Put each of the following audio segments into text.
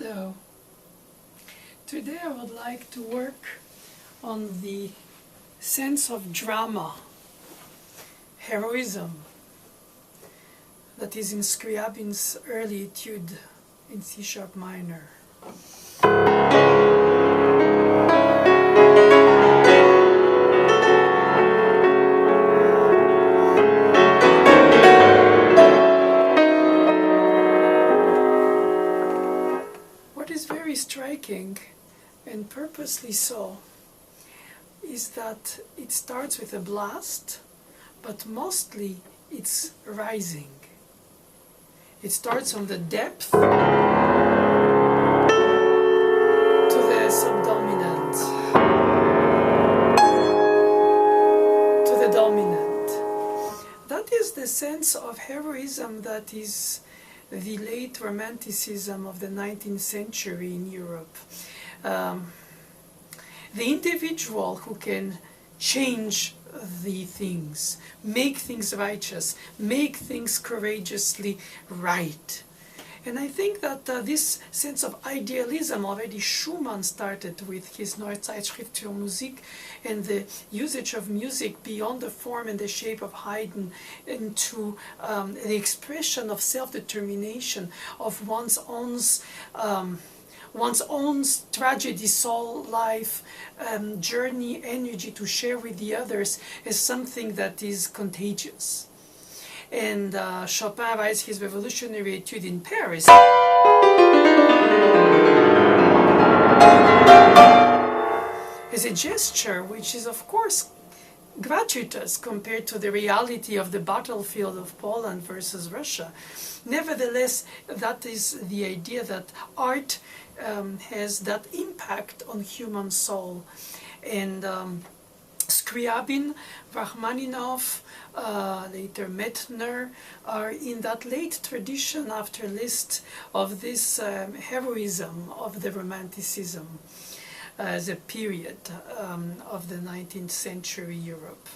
Hello. Today I would like to work on the sense of drama, heroism, that is in Scriabin's early Etude in C# minor. What is very striking, and purposely so, is that it starts with a blast, but mostly it's rising. It starts from the depth to the subdominant, to the dominant. That is the sense of heroism that is the late Romanticism of the 19th century in Europe. The individual who can change the things, make things righteous, make things courageously right. And I think that this sense of idealism already Schumann started with his Neue Zeitschrift für Musik, and the usage of music beyond the form and the shape of Haydn into the expression of self-determination, of one's own tragedy, soul, life, journey, energy to share with the others is something that is contagious. And Chopin writes his revolutionary etude in Paris as a gesture which is of course gratuitous compared to the reality of the battlefield of Poland versus Russia. Nevertheless, that is the idea that art has that impact on human soul. And Scriabin, Rachmaninoff, later Mettner, are in that late tradition after Liszt of this heroism of the Romanticism as a period of the 19th century Europe,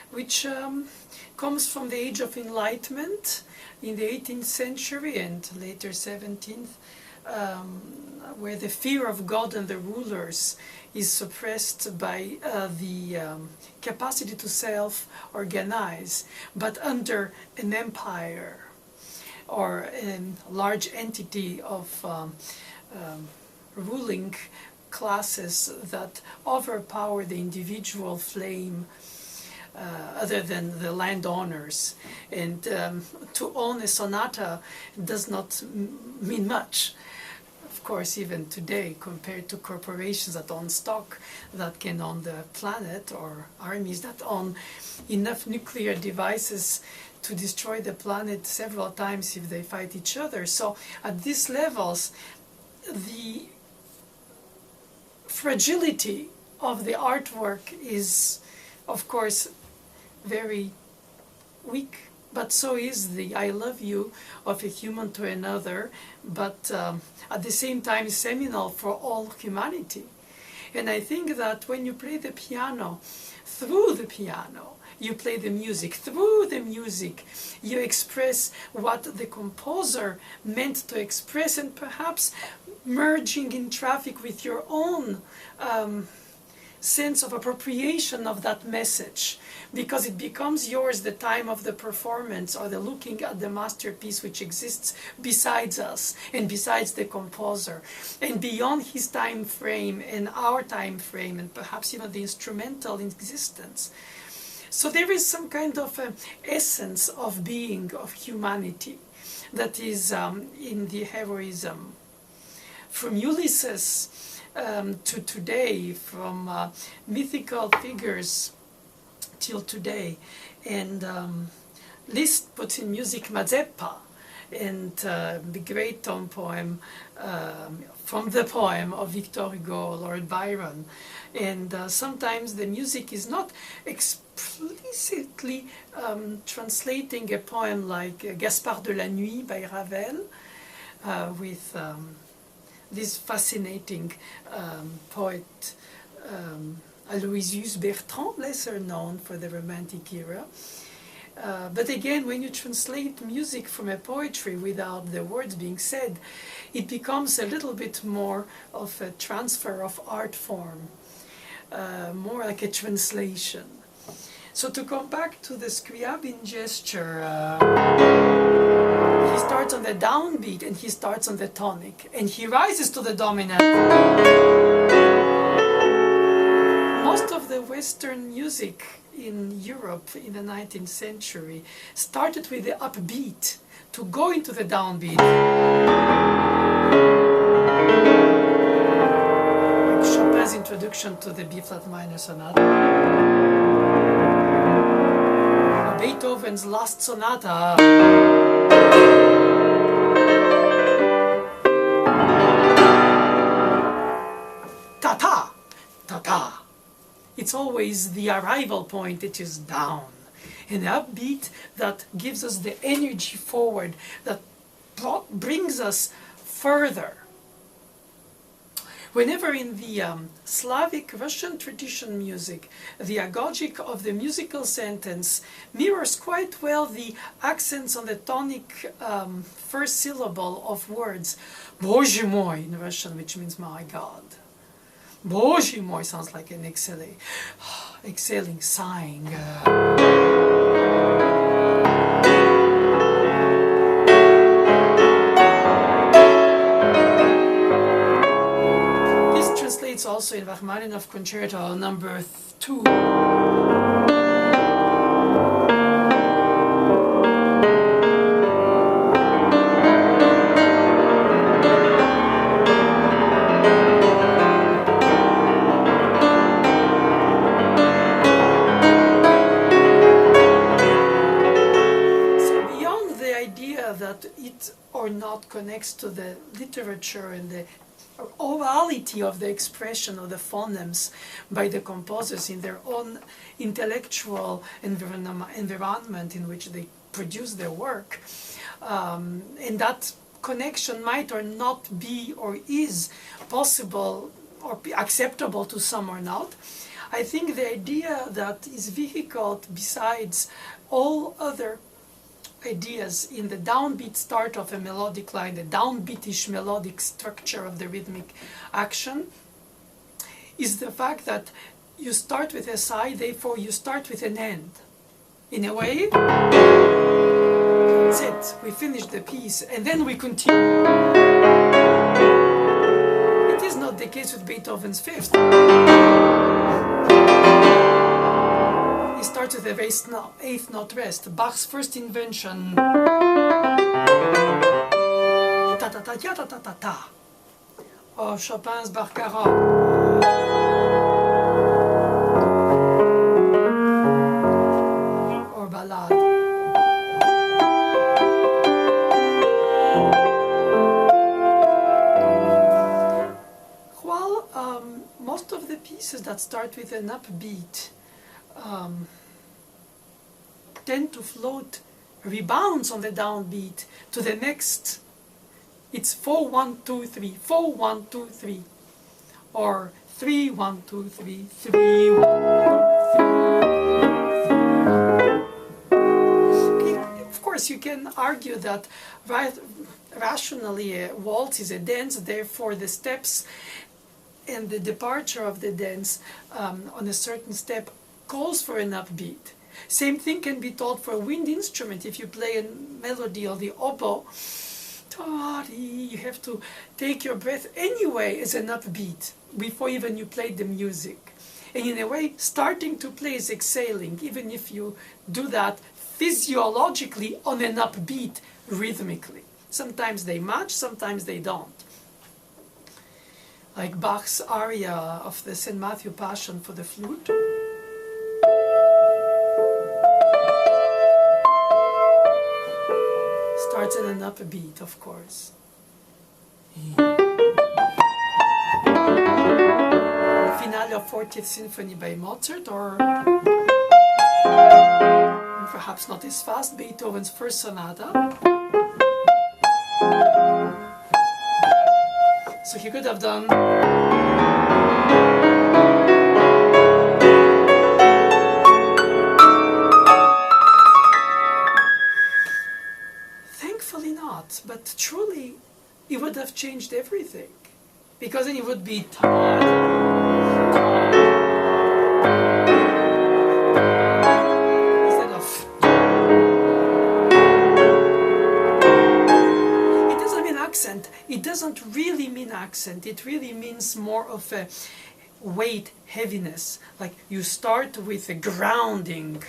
which comes from the Age of Enlightenment in the 18th century and later 17th, where the fear of God and the rulers is suppressed by the capacity to self-organize, but under an empire or a large entity of ruling classes that overpower the individual flame other than the landowners. And to own a sonata does not mean much. Of course, even today, compared to corporations that own stock, that can own the planet, or armies that own enough nuclear devices to destroy the planet several times if they fight each other. So at these levels, the fragility of the artwork is, of course, very weak. But so is the I love you of a human to another, but at the same time seminal for all humanity. And I think that when you play the piano, through the piano, you play the music. Through the music, you express what the composer meant to express, and perhaps merging in traffic with your own sense of appropriation of that message, because it becomes yours the time of the performance or the looking at the masterpiece which exists besides us and besides the composer and beyond his time frame and our time frame and perhaps even the instrumental existence. So there is some kind of essence of being, of humanity, that is in the heroism. From Ulysses to today, from mythical figures till today. And Liszt puts in music Mazeppa, and the great poem from the poem of Victor Hugo, Lord Byron. And sometimes the music is not explicitly translating a poem like Gaspard de la Nuit by Ravel, with this fascinating poet Aloysius Bertrand, lesser known for the Romantic era. But again, when you translate music from a poetry without the words being said, it becomes a little bit more of a transfer of art form, more like a translation. So to come back to the Scriabin gesture, he starts on the downbeat and he starts on the tonic, and he rises to the dominant. Most of the Western music in Europe in the 19th century started with the upbeat to go into the downbeat. Like Chopin's introduction to the B-flat minor sonata. Or Beethoven's last sonata. Ta-ta! Ta-ta! It's always the arrival point that is down. An upbeat that gives us the energy forward, that brings us further. Whenever in the Slavic Russian tradition music, the agogic of the musical sentence mirrors quite well the accents on the tonic first syllable of words. Боже мой in Russian, which means my God. Боже мой sounds like an exhaling, sighing. This translates also in Rachmaninoff Concerto No. 2. Or not connects to the literature and the orality of the expression of the phonemes by the composers in their own intellectual environment in which they produce their work. And that connection might or not be or is possible or acceptable to some or not. I think the idea that is vehicled besides all other ideas in the downbeat start of a melodic line, the downbeatish melodic structure of the rhythmic action, is the fact that you start with a sigh, therefore you start with an end. In a way, that's it, we finish the piece, and then we continue. It is not the case with Beethoven's Fifth. He starts with a very eighth note rest. Bach's first invention. Ta ta ta ta ta ta ta ta. Or Chopin's Barcarolle. Or Ballade. While most of the pieces that start with an upbeat tend to float, rebounds on the downbeat to the next. It's 4-1-2-3, 4-1-2-3, or 3-1-2-3, 3-1. Of course, you can argue that rationally a waltz is a dance, therefore the steps and the departure of the dance on a certain step calls for an upbeat. Same thing can be taught for a wind instrument. If you play a melody on the oboe, you have to take your breath anyway as an upbeat before even you play the music. And in a way, starting to play is exhaling, even if you do that physiologically on an upbeat rhythmically. Sometimes they match, sometimes they don't. Like Bach's aria of the St. Matthew Passion for the flute. Starts in an upbeat, of course. Finale of 40th Symphony by Mozart, or perhaps not as fast, Beethoven's first sonata. So he could have done changed everything. Because then it would be ta, instead of. It doesn't mean accent. It doesn't really mean accent. It really means more of a weight, heaviness. Like you start with a grounding.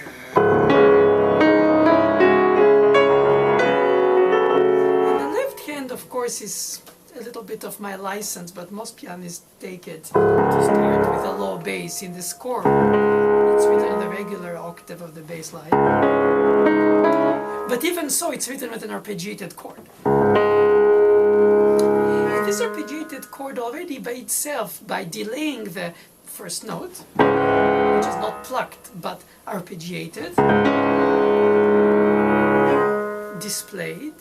And the left hand, of course, is a little bit of my license, but most pianists take it to start with a low bass in the score. It's written on the regular octave of the bass line. But even so, it's written with an arpeggiated chord. And this arpeggiated chord already by itself, by delaying the first note, which is not plucked but arpeggiated, displayed,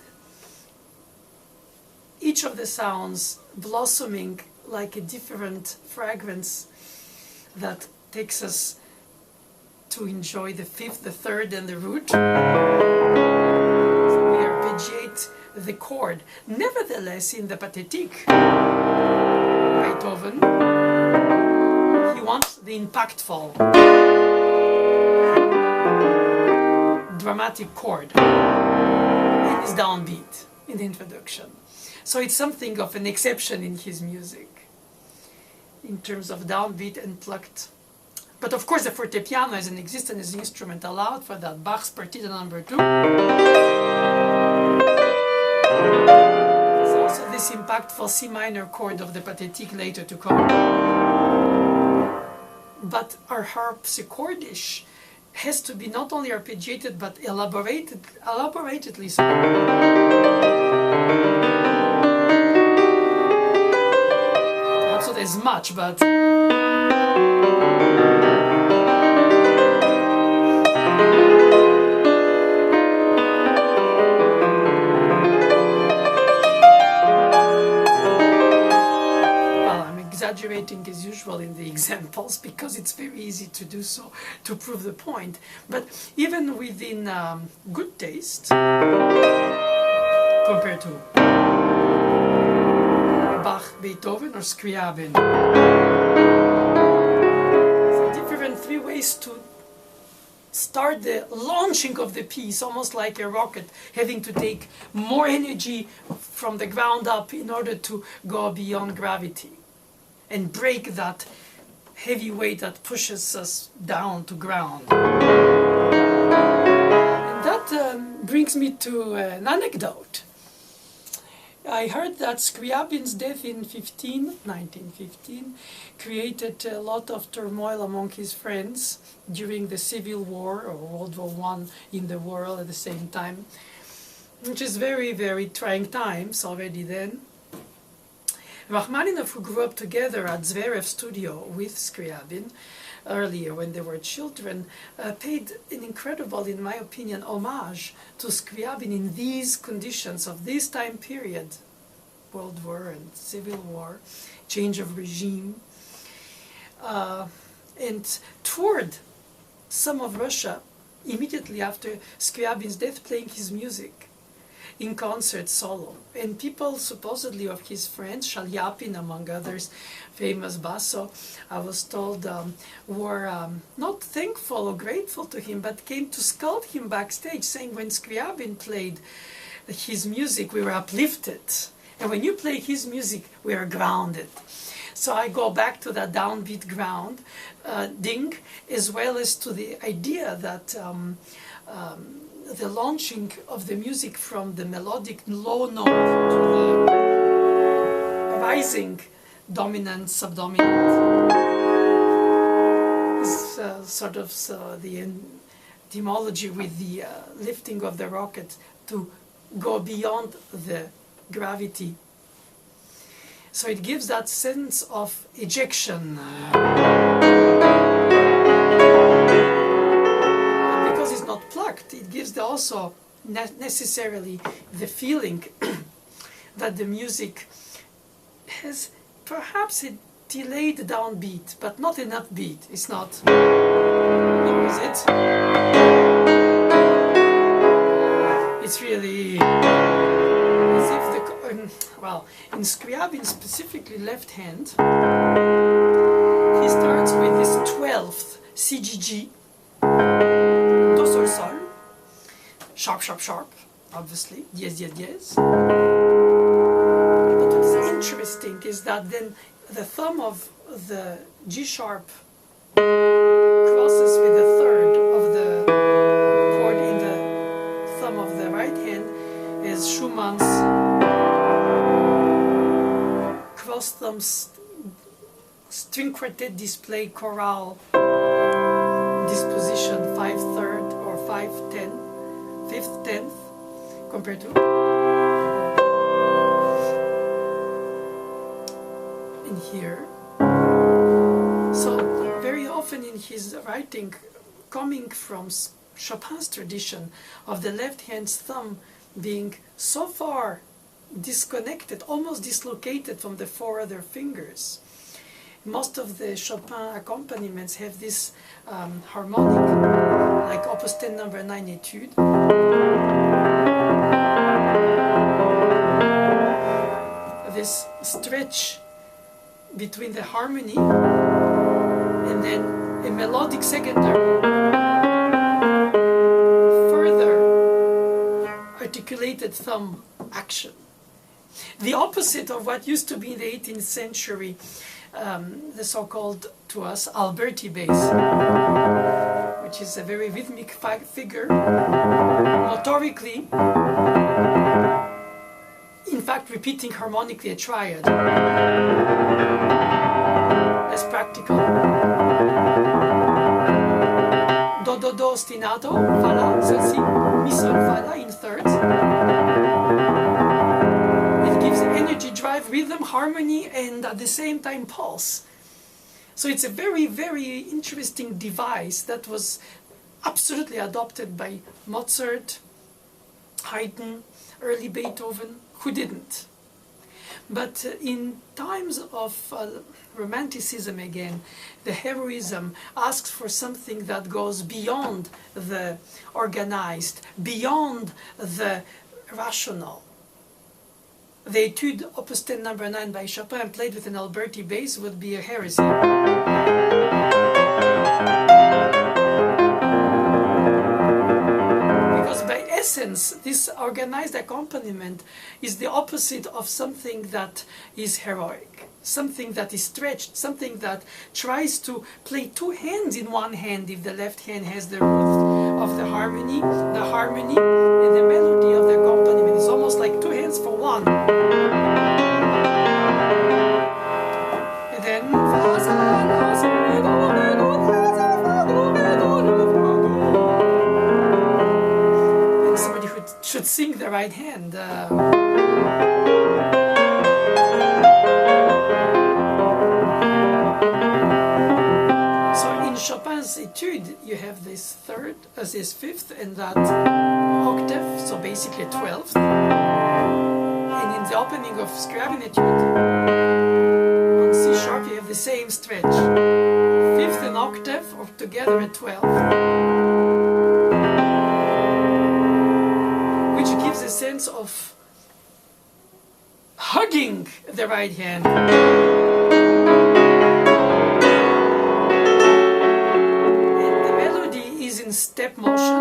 each of the sounds blossoming like a different fragrance that takes us to enjoy the fifth, the third, and the root. So we arpeggiate the chord. Nevertheless, in the Pathétique, Beethoven, he wants the impactful, dramatic chord, and his downbeat in the introduction. So it's something of an exception in his music, in terms of downbeat and plucked. But of course the fortepiano as an existence as an instrument allowed for that. Bach's Partita No. 2. There's also this impactful C minor chord of the Pathétique later to come. But our harpsichordish has to be not only arpeggiated but elaboratedly so. Not as much, but exaggerating as usual in the examples because it's very easy to do so to prove the point. But even within good taste, compared to Bach, Beethoven, or Scriabin, there are different three ways to start the launching of the piece, almost like a rocket having to take more energy from the ground up in order to go beyond gravity and break that heavy weight that pushes us down to ground. And that brings me to an anecdote. I heard that Scriabin's death in 1915 created a lot of turmoil among his friends during the Civil War, or World War I in the world at the same time, which is very, very trying times already then. Rachmaninoff, who grew up together at Zverev's studio with Scriabin earlier when they were children, paid an incredible, in my opinion, homage to Scriabin in these conditions of this time period, World War and Civil War, change of regime, and toured some of Russia immediately after Scriabin's death, playing his music in concert solo. And people supposedly of his friends, Shalyapin among others, famous basso, I was told, were not thankful or grateful to him, but came to scold him backstage, saying when Scriabin played his music, we were uplifted. And when you play his music, we are grounded. So I go back to that downbeat ground ding, as well as to the idea that the launching of the music from the melodic low note to the rising dominant, subdominant is sort of the etymology with the lifting of the rocket to go beyond the gravity. So it gives that sense of ejection. Plucked, it gives also necessarily the feeling that the music has perhaps a delayed downbeat, but not an upbeat. It's not. No, is it? It's really as if Well, in Scriabin, specifically left hand, he starts with this 12th CGG, Do Sol Sol, sharp, sharp, sharp, obviously, dièse, dièse, dièse. But what's interesting is that then the thumb of the G sharp crosses with the third of the chord in the thumb of the right hand is Schumann's cross thumb string quartet display chorale disposition 5/3 or 5/10, 5th 10th compared to in here. So very often in his writing, coming from Chopin's tradition of the left hand's thumb being so far disconnected, almost dislocated from the 4 other fingers. Most of the Chopin accompaniments have this harmonic, like Op.2 No.9 Etude. This stretch between the harmony and then a melodic secondary, further articulated thumb action. The opposite of what used to be in the 18th century, the so-called, to us, Alberti bass, which is a very rhythmic figure, motorically, in fact repeating harmonically a triad. Less practical. Do, do, do, ostinato, fa, la, sol, si, mi, sol, fa, la in thirds. Energy, drive, rhythm, harmony, and at the same time pulse. So it's a very, very interesting device that was absolutely adopted by Mozart, Haydn, early Beethoven, who didn't. But in times of Romanticism again, the heroism asks for something that goes beyond the organized, beyond the rational. The Etude Op.2 No.9 by Chopin played with an Alberti bass would be a heresy. Because by essence, this organized accompaniment is the opposite of something that is heroic, something that is stretched, something that tries to play 2 hands in one hand if the left hand has the root of the harmony and the melody of the accompaniment. It's almost like 2 hands for one. And then and somebody who should sing the right hand. Chopin's Etude, you have this third, this 5th, and that octave, so basically a 12th. And in the opening of Scriabin Etude, on C sharp, you have the same stretch. 5th and octave, or together a 12th. Which gives a sense of hugging the right hand. Step motion.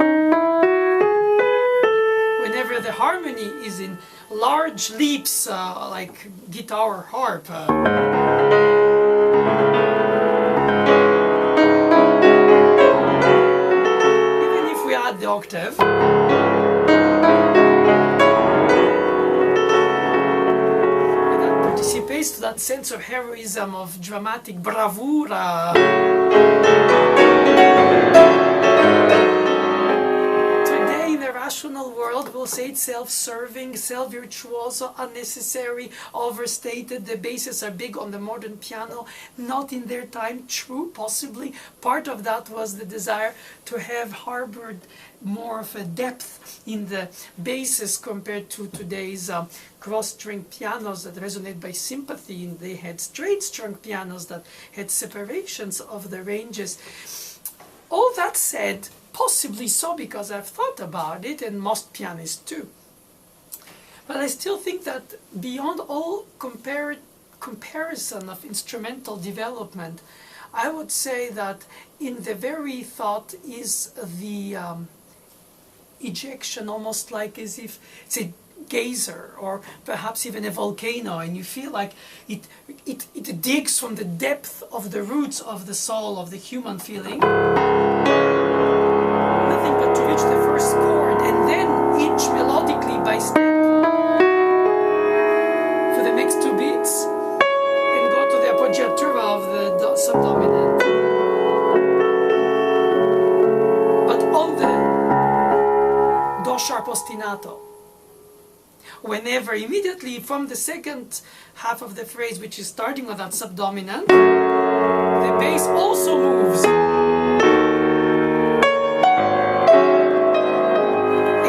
Whenever the harmony is in large leaps, like guitar or harp. Even if we add the octave, and that participates to that sense of heroism, of dramatic bravura. Rational world will say it's self-serving, self-virtuoso, unnecessary, overstated. The basses are big on the modern piano. Not in their time. True, possibly. Part of that was the desire to have harbored more of a depth in the basses compared to today's cross-string pianos that resonate by sympathy. And they had straight-strung pianos that had separations of the ranges. All that said, possibly so, because I've thought about it, and most pianists too. But I still think that beyond all comparison of instrumental development, I would say that in the very thought is the ejection, almost like as if it's a geyser or perhaps even a volcano, and you feel like it digs from the depth of the roots of the soul of the human feeling, nothing but to reach the first chord and then inch melodically by step for the next two beats and go to the appoggiatura of the subdominant. But on the do sharp ostinato, whenever immediately from the second half of the phrase, which is starting with that subdominant, the bass also moves,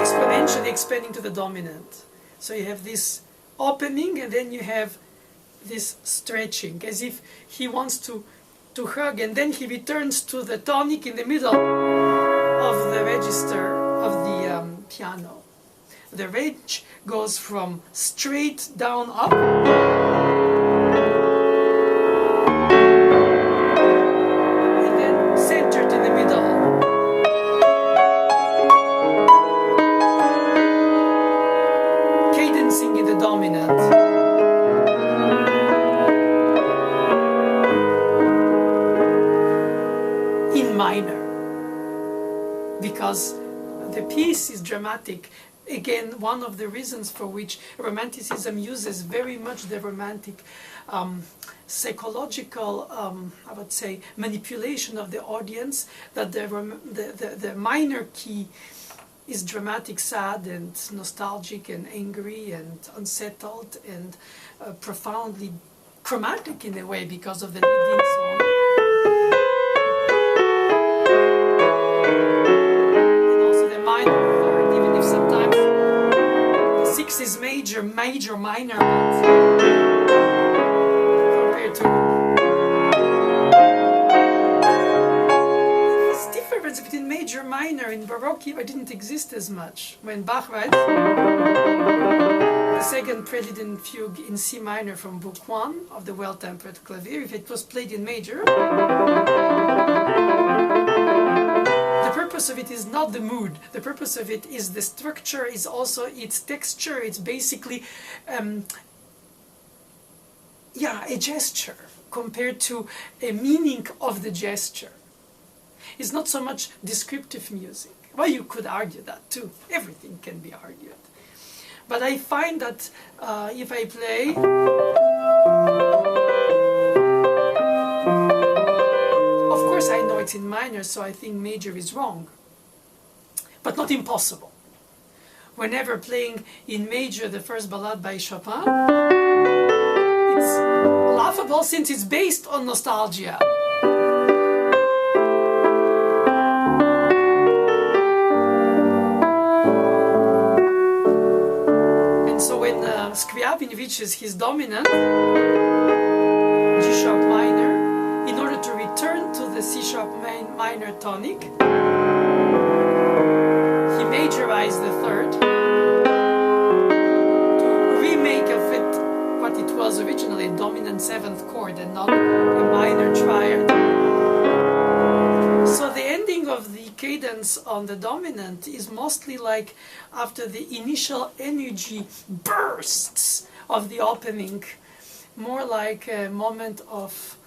exponentially expanding to the dominant. So you have this opening and then you have this stretching, as if he wants to hug, and then he returns to the tonic in the middle of the register of the piano. The range goes from straight down up and then centered in the middle. Cadencing in the dominant. In minor. Because the piece is dramatic. Again, one of the reasons for which Romanticism uses very much the romantic psychological, I would say, manipulation of the audience, that the minor key is dramatic, sad and nostalgic and angry and unsettled and profoundly chromatic in a way because of the leading song. And also the minor third, even if sometimes the six is major, minor compared to this difference between major, minor in Baroque didn't exist as much. When Bach writes the second Prelude and Fugue in C minor from Book 1 of the Well-Tempered Clavier, if it was played in major, the purpose of it is not the mood. The purpose of it is the structure, is also its texture. It's basically a gesture compared to a meaning of the gesture. It's not so much descriptive music. Well, you could argue that too. Everything can be argued. But I find that if I play, of course I know it's in minor, so I think major is wrong, but not impossible. Whenever playing in major the first ballade by Chopin, it's laughable since it's based on nostalgia. So when Scriabin reaches his dominant, G sharp minor, in order to return to the C sharp minor tonic, he majorized the third to remake of it what it was originally, a dominant seventh chord and not a minor triad. So the ending of the cadence on the dominant is mostly like after the initial energy bursts of the opening, more like a moment of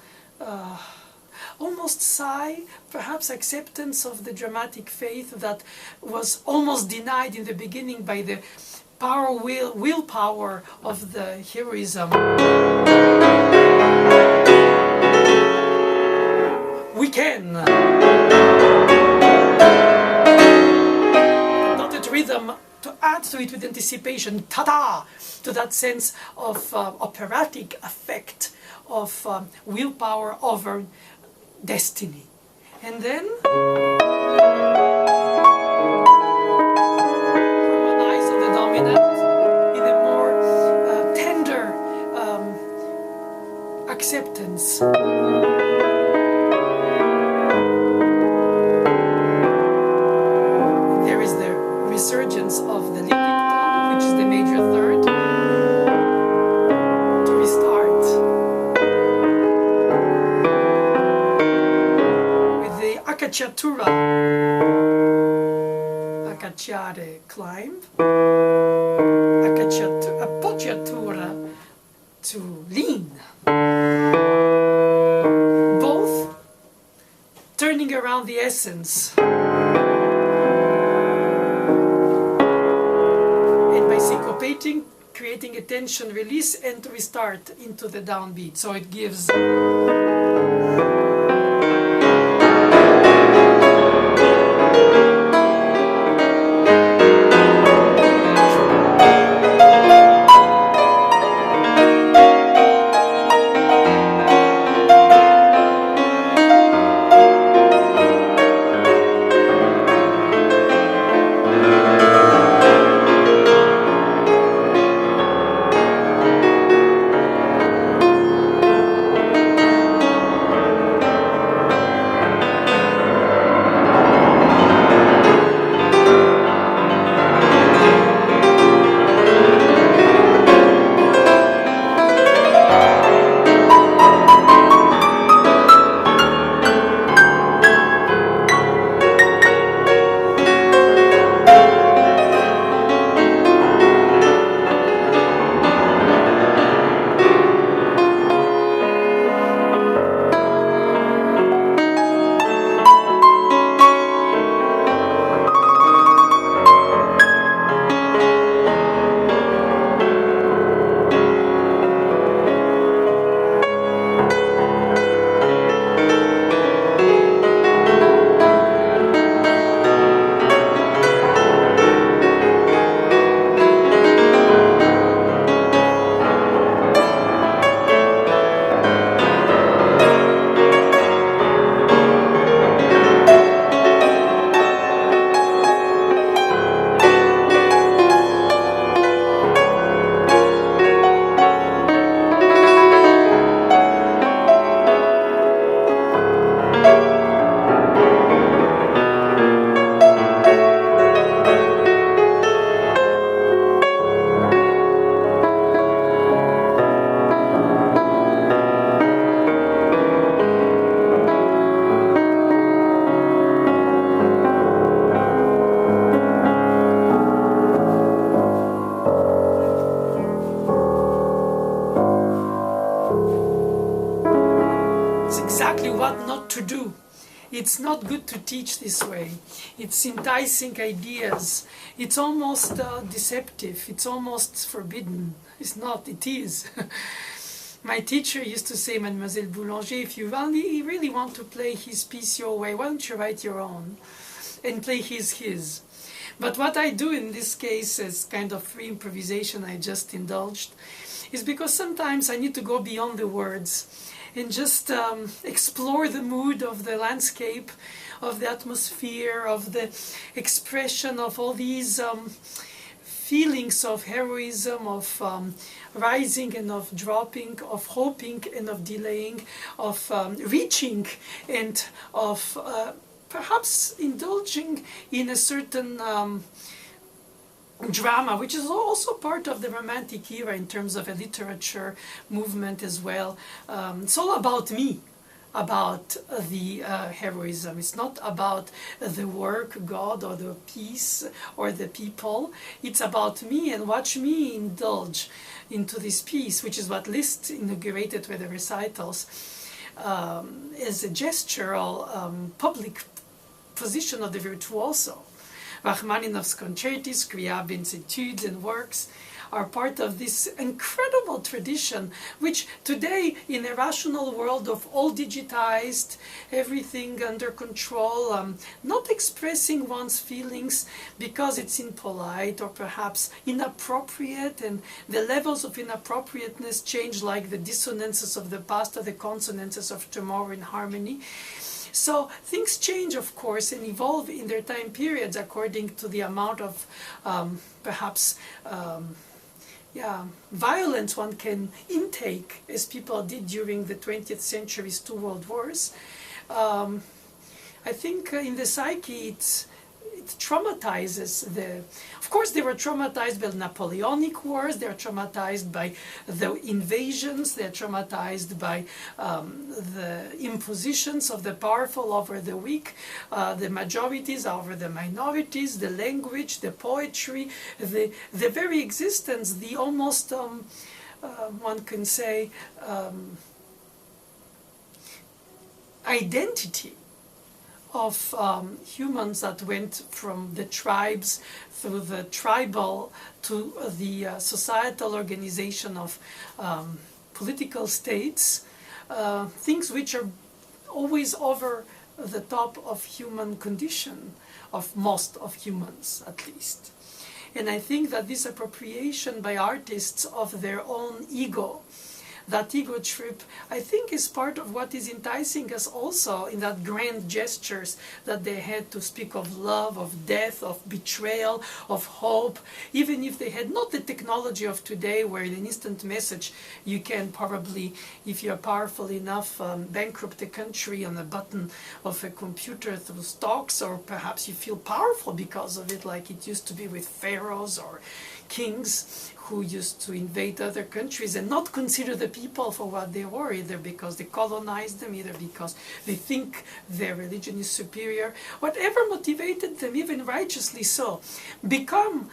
almost sigh, perhaps acceptance of the dramatic faith that was almost denied in the beginning by the willpower of the heroism. We can! Dotted rhythm to add to it with anticipation, ta-da! To that sense of operatic effect of willpower over destiny. And then harmonize on the dominant in a more tender acceptance. There is the resurgence of the leading tone, which is the major third. accacciatura, accacciare, climb, appoggiatura, to lean. Both turning around the essence. And by syncopating, creating a tension release, and we start into the downbeat. So it gives... It's not good to teach this way. It's enticing ideas. It's almost deceptive. It's almost forbidden. It's not, it is. My teacher used to say, Mademoiselle Boulanger, if you really want to play his piece your way, why don't you write your own and play his? But what I do in this case, as kind of free improvisation I just indulged, is because sometimes I need to go beyond the words and just explore the mood of the landscape, of the atmosphere, of the expression of all these feelings of heroism, of rising and of dropping, of hoping and of delaying, of reaching and of perhaps indulging in a certain drama, which is also part of the Romantic era in terms of a literature movement as well. It's all about me, about the heroism. It's not about the work, God, or the piece, or the people. It's about me, and watch me indulge into this piece, which is what Liszt inaugurated with the recitals, as a gestural public position of the virtuoso. Rachmaninoff's concerti, Scriabin's Etudes and works are part of this incredible tradition, which today, in a rational world of all digitized, everything under control, not expressing one's feelings because it's impolite or perhaps inappropriate, and the levels of inappropriateness change like the dissonances of the past or the consonances of tomorrow in harmony. So things change, of course, and evolve in their time periods according to the amount of perhaps violence one can intake, as people did during the 20th century's 2 world wars. I think in the psyche it traumatizes of course they were traumatized by the Napoleonic Wars, they're traumatized by the invasions, they're traumatized by the impositions of the powerful over the weak, the majorities over the minorities, the language, the poetry, the very existence, the almost, one can say, identity of humans that went from the tribes through the tribal to the societal organization of political states, things which are always over the top of human condition, of most of humans at least. And I think that this appropriation by artists of their own ego, that ego trip, I think is part of what is enticing us also in that grand gestures that they had to speak of love, of death, of betrayal, of hope, even if they had not the technology of today where in an instant message you can probably, if you're powerful enough, bankrupt a country on a button of a computer through stocks, or perhaps you feel powerful because of it, like it used to be with pharaohs or kings who used to invade other countries and not consider the people for what they were, either because they colonized them, either because they think their religion is superior, whatever motivated them, even righteously so, become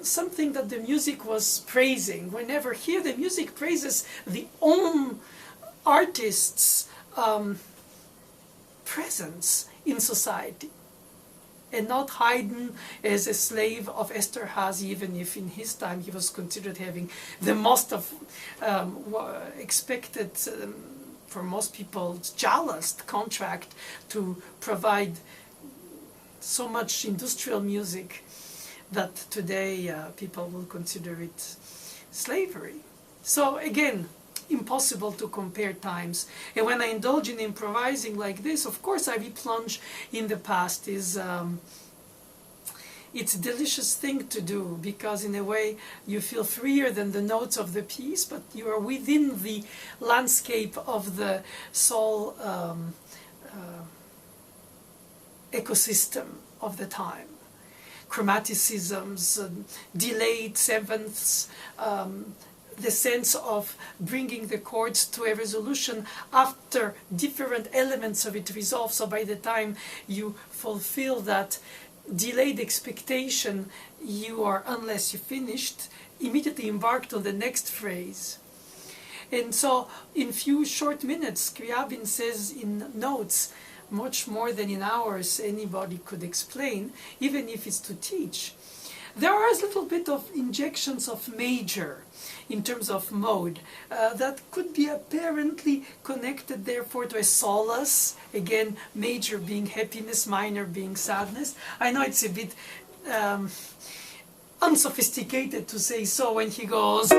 something that the music was praising. Whenever here the music praises the own artist's presence in society, and not Haydn as a slave of Esterhazy, even if in his time he was considered having the most of expected, for most people, jaloused contract to provide so much industrial music that today people will consider it slavery. So again, impossible to compare times. And when I indulge in improvising like this, of course I replunge in the past. It's a delicious thing to do, because in a way you feel freer than the notes of the piece, but you are within the landscape of the soul ecosystem of the time. Chromaticisms, delayed sevenths, the sense of bringing the chords to a resolution after different elements of it resolve. So by the time you fulfill that delayed expectation, you are, unless you finished, immediately embarked on the next phrase. And so in few short minutes, Scriabin says in notes much more than in hours anybody could explain, even if it's to teach. There are a little bit of injections of major in terms of mode that could be apparently connected therefore to a solace, again major being happiness, minor being sadness. I know it's a bit unsophisticated to say so when he goes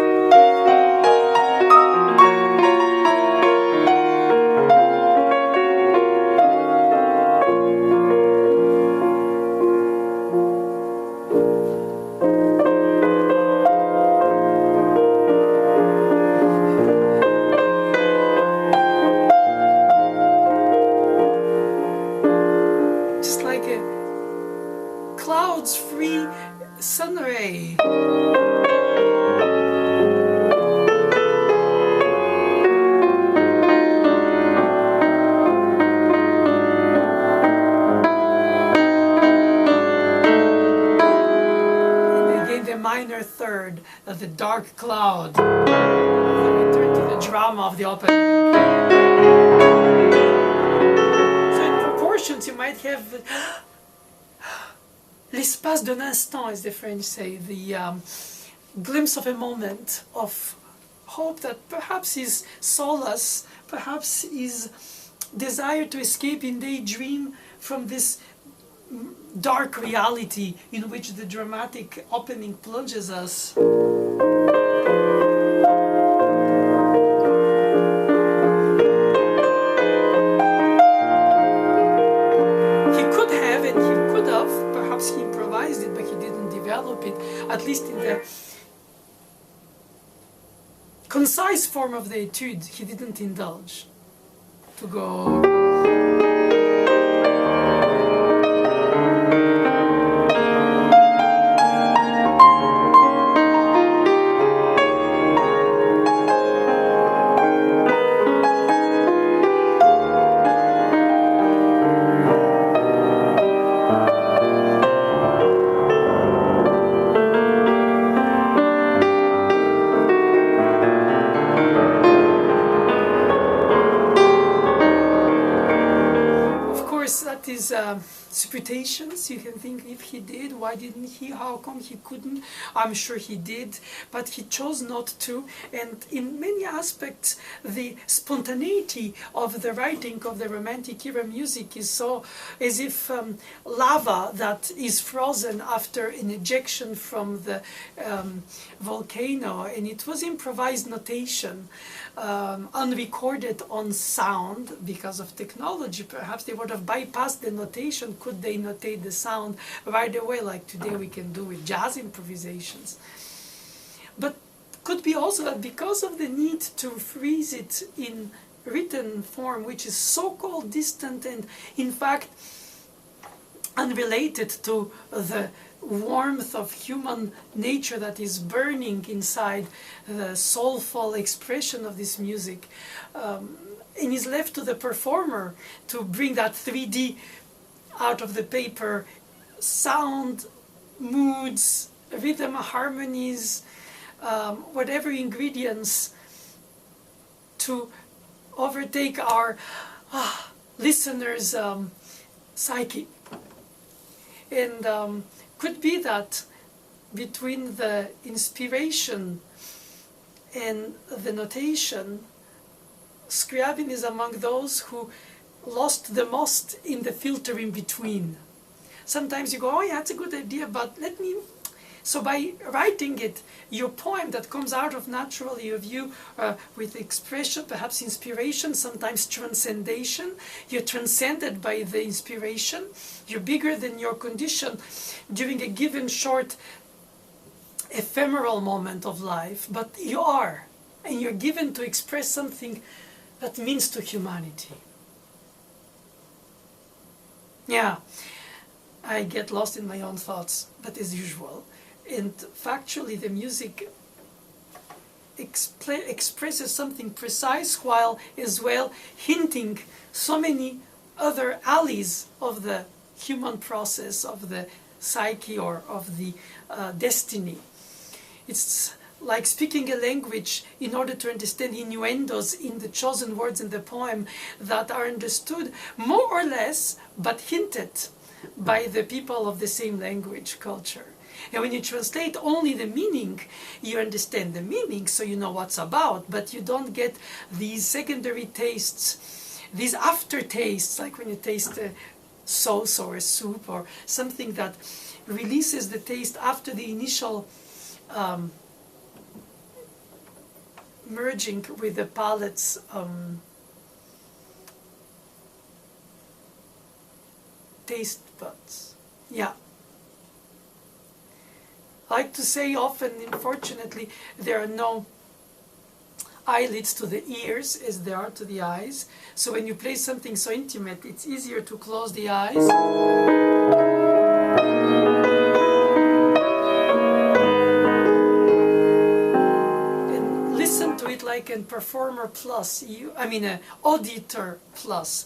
clouds-free sun ray. And again the minor third of the dark cloud. The return to the drama of the opera. So in proportions you might have l'espace d'un instant, as the French say, the glimpse of a moment of hope that perhaps is solace, perhaps is desire to escape in daydream from this dark reality in which the dramatic opening plunges us. He improvised it, but he didn't develop it, at least in the concise form of the etude. He didn't indulge to go his supputations. You can think, if he did, why didn't he? How come he couldn't? I'm sure he did, but he chose not to. And in many aspects, the spontaneity of the writing of the Romantic era music is so as if lava that is frozen after an ejection from the volcano, and it was improvised notation, unrecorded on sound because of technology. Perhaps they would have bypassed the notation. Could they notate the sound right away, like today we can do with jazz improvisations? But could be also that because of the need to freeze it in written form, which is so-called distant and in fact unrelated to the warmth of human nature that is burning inside the soulful expression of this music, and is left to the performer to bring that 3D out of the paper, sound, moods, rhythm, harmonies, whatever ingredients to overtake our listeners' psyche. And could be that between the inspiration and the notation, Scriabin is among those who lost the most in the filter in between. Sometimes you go, oh yeah, that's a good idea, but let me... So by writing it, your poem that comes out of naturally of you with expression, perhaps inspiration, sometimes transcendation, you're transcended by the inspiration, you're bigger than your condition during a given short ephemeral moment of life, but you are, and you're given to express something that means to humanity. Yeah, I get lost in my own thoughts, but as usual. And factually, the music expresses something precise, while as well hinting so many other alleys of the human process, of the psyche, or of the destiny. It's like speaking a language in order to understand innuendos in the chosen words in the poem that are understood more or less, but hinted by the people of the same language culture. And when you translate only the meaning, you understand the meaning, so you know what's about, but you don't get these secondary tastes, these aftertastes, like when you taste a sauce or a soup or something that releases the taste after the initial merging with the palate's taste buds. Yeah. I like to say often, unfortunately, there are no eyelids to the ears as there are to the eyes. So when you play something so intimate, it's easier to close the eyes. And listen to it like a performer plus, an auditor plus.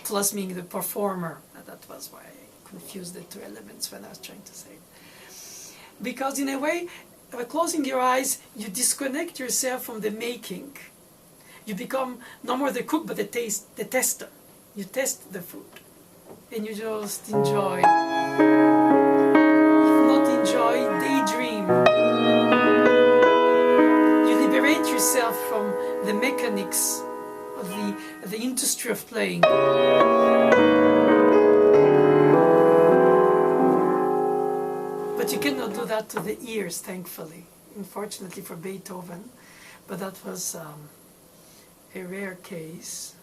Plus meaning the performer. That was why I confused the two elements when I was trying to say it. Because in a way, by closing your eyes, you disconnect yourself from the making. You become no more the cook, but the tester. You test the food, and you just enjoy. If not enjoy, daydream. You liberate yourself from the mechanics of the industry of playing. But you cannot do that to the ears, thankfully. Unfortunately for Beethoven, but that was a rare case.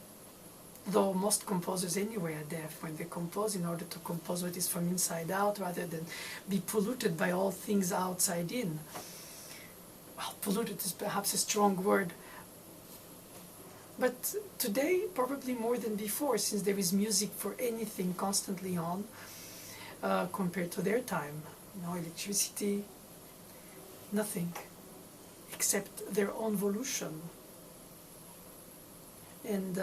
Though most composers anyway are deaf when they compose, in order to compose what is from inside out, rather than be polluted by all things outside in. Well, polluted is perhaps a strong word. But today, probably more than before, since there is music for anything constantly on, compared to their time. No electricity, nothing, except their own volition. And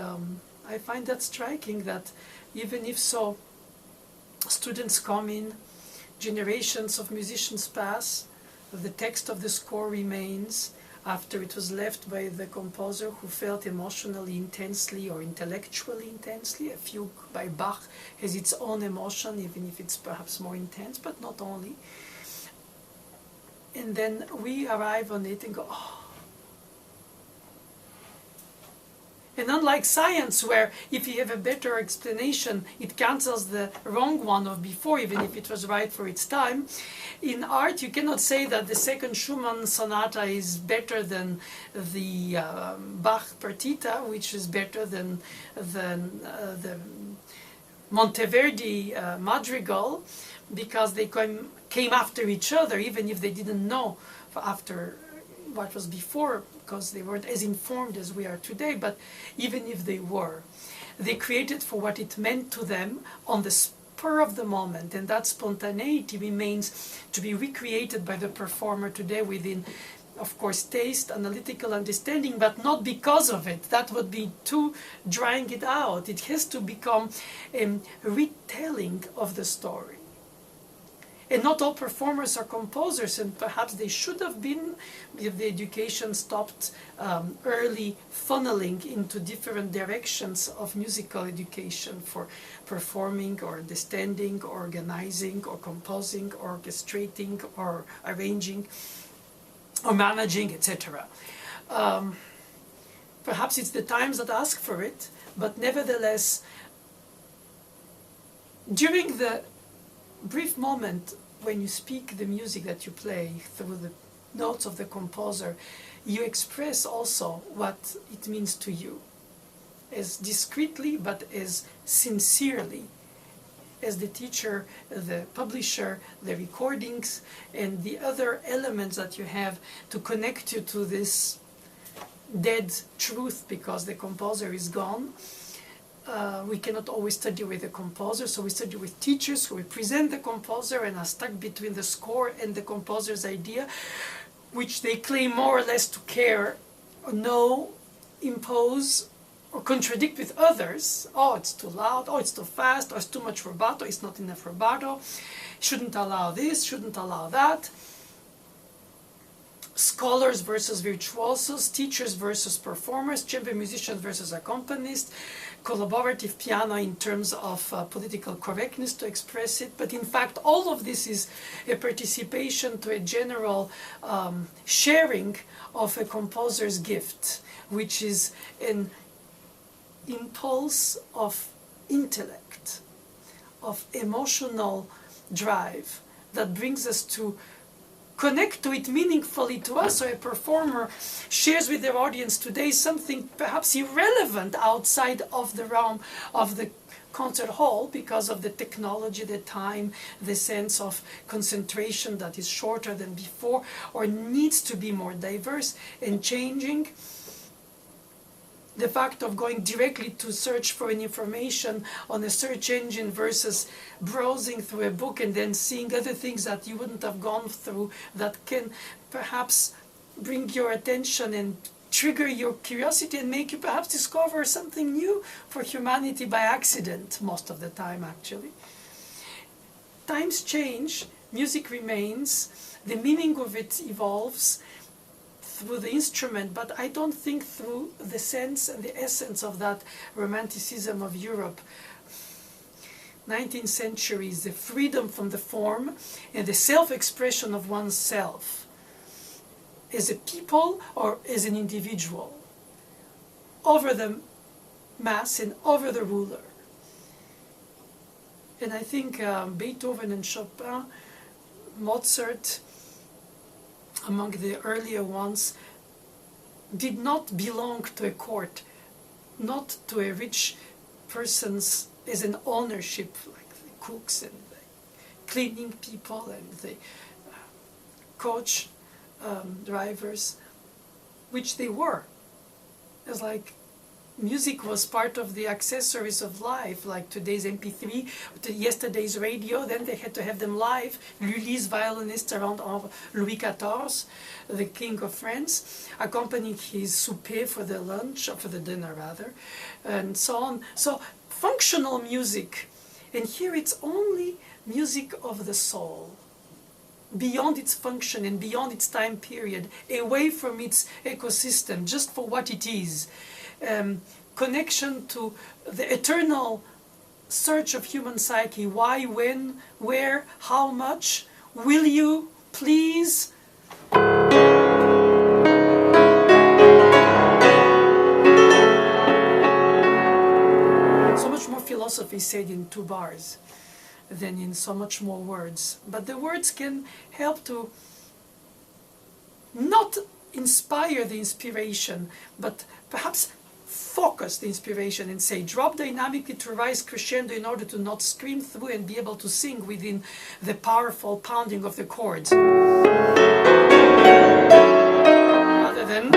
I find that striking, that even if so, students come in, generations of musicians pass, the text of the score remains, after it was left by the composer who felt emotionally intensely or intellectually intensely. A fugue by Bach has its own emotion, even if it's perhaps more intense, but not only. And then we arrive on it and go, oh. And unlike science, where if you have a better explanation, it cancels the wrong one of before, even if it was right for its time, in art you cannot say that the second Schumann sonata is better than the Bach partita, which is better than the Monteverdi madrigal, because they came after each other, even if they didn't know after what was before, because they weren't as informed as we are today. But even if they were, they created for what it meant to them on the spur of the moment, and that spontaneity remains to be recreated by the performer today within, of course, taste, analytical understanding, but not because of it. That would be too drying it out. It has to become a retelling of the story. And not all performers are composers, and perhaps they should have been if the education stopped early funneling into different directions of musical education for performing or understanding, or organizing, or composing, or orchestrating, or arranging, or managing, etc. Perhaps it's the times that ask for it, but nevertheless, during the brief moment when you speak the music that you play through the notes of the composer, you express also what it means to you, as discreetly but as sincerely as the teacher, the publisher, the recordings, and the other elements that you have to connect you to this dead truth, because the composer is gone. We cannot always study with the composer, so we study with teachers who represent the composer and are stuck between the score and the composer's idea, which they claim more or less to care, or know, impose, or contradict with others. Oh, it's too loud, oh, it's too fast, or it's too much rubato, it's not enough rubato, shouldn't allow this, shouldn't allow that. Scholars versus virtuosos, teachers versus performers, chamber musicians versus accompanists, collaborative piano in terms of political correctness to express it. But in fact, all of this is a participation to a general sharing of a composer's gift, which is an impulse of intellect, of emotional drive that brings us to connect to it meaningfully to us. So a performer shares with their audience today something perhaps irrelevant outside of the realm of the concert hall, because of the technology, the time, the sense of concentration that is shorter than before, or needs to be more diverse and changing. The fact of going directly to search for an information on a search engine versus browsing through a book and then seeing other things that you wouldn't have gone through, that can perhaps bring your attention and trigger your curiosity and make you perhaps discover something new for humanity by accident, most of the time actually. Times change, music remains, the meaning of it evolves through the instrument, but I don't think through the sense and the essence of that Romanticism of Europe. 19th century is the freedom from the form and the self-expression of oneself as a people or as an individual over the mass and over the ruler. And I think Beethoven and Chopin, Mozart, among the earlier ones, did not belong to a court, not to a rich person's as an ownership, like the cooks and the cleaning people and the coach drivers, which they were. It's like music was part of the accessories of life, like today's MP3, yesterday's radio. Then they had to have them live. Lully's violinist around Louis XIV, the King of France, accompanying his souper for the lunch, or for the dinner rather, and so on. So functional music, and here it's only music of the soul. beyond its function and beyond its time period, away from its ecosystem, just for what it is. Connection to the eternal search of human psyche. Why, when, where, how much? Will you, please? So much more philosophy said in 2 bars than in so much more words. But the words can help to not inspire the inspiration, but perhaps focus the inspiration and say, drop dynamically to rise crescendo in order to not scream through and be able to sing within the powerful pounding of the chords. Rather than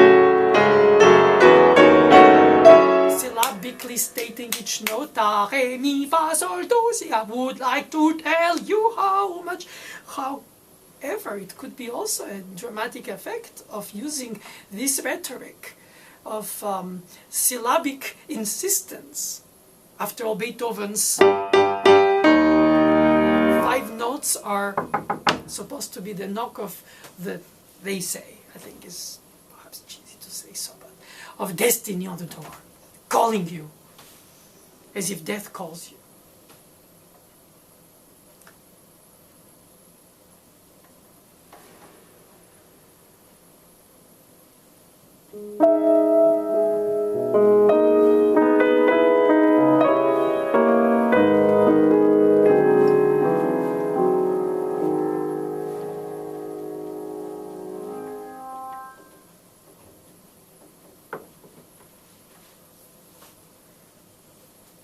syllabically stating each note, ta, re, mi, fa, sol, do, si. I would like to tell you how much. However, it could be also a dramatic effect of using this rhetoric of syllabic insistence. After all, Beethoven's 5 notes are supposed to be the knock of the, they say, I think is perhaps cheesy to say so, but of destiny on the door, calling you, as if death calls you.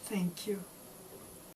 Thank you.